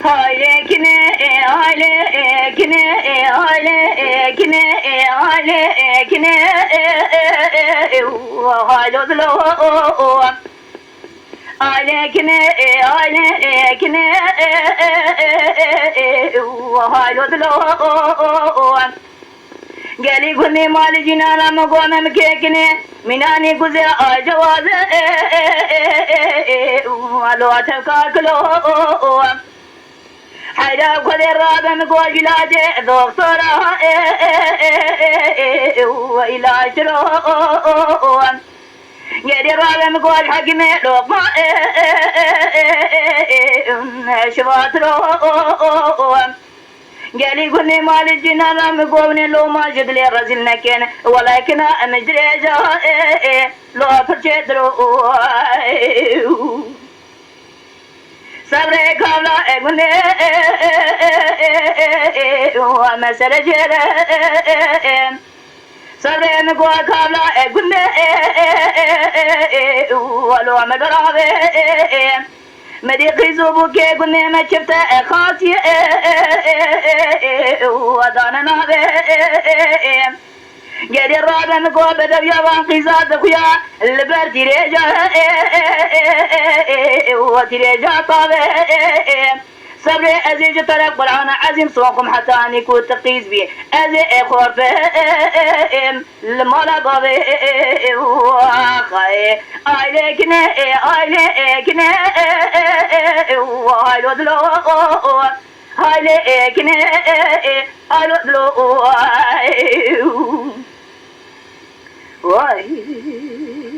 Hayli kine hayli kine hayli kine hayli kine haylo Alekine alekine haylo Geli guni mali jinana magona mkekine minani guze ajawaz alo atakaklo Hayda kode rabem gojlaje doktora ilajro Gedi rabem gol hakime lokma şivatro Geli guni mali jinanam govne loma jidle razil naken walakina amjreja lo percedro Sabre kavla egune wa mesele jere Sabre me gwa kavla egune walo amagarabe Medi khizu buke gune me chifte khati wadana nabe Gedi rabe me gwa bedav yavan qizad kuya liber direja وتريجا طابع صبري أزيج طرق برعانا عزيم صوكم حتى أني كنت تقيز بي أزي إخور فهم لمالا قابي واخي آيليكني آيليكني وآيلو دلو آيليكني آيلو دلو واي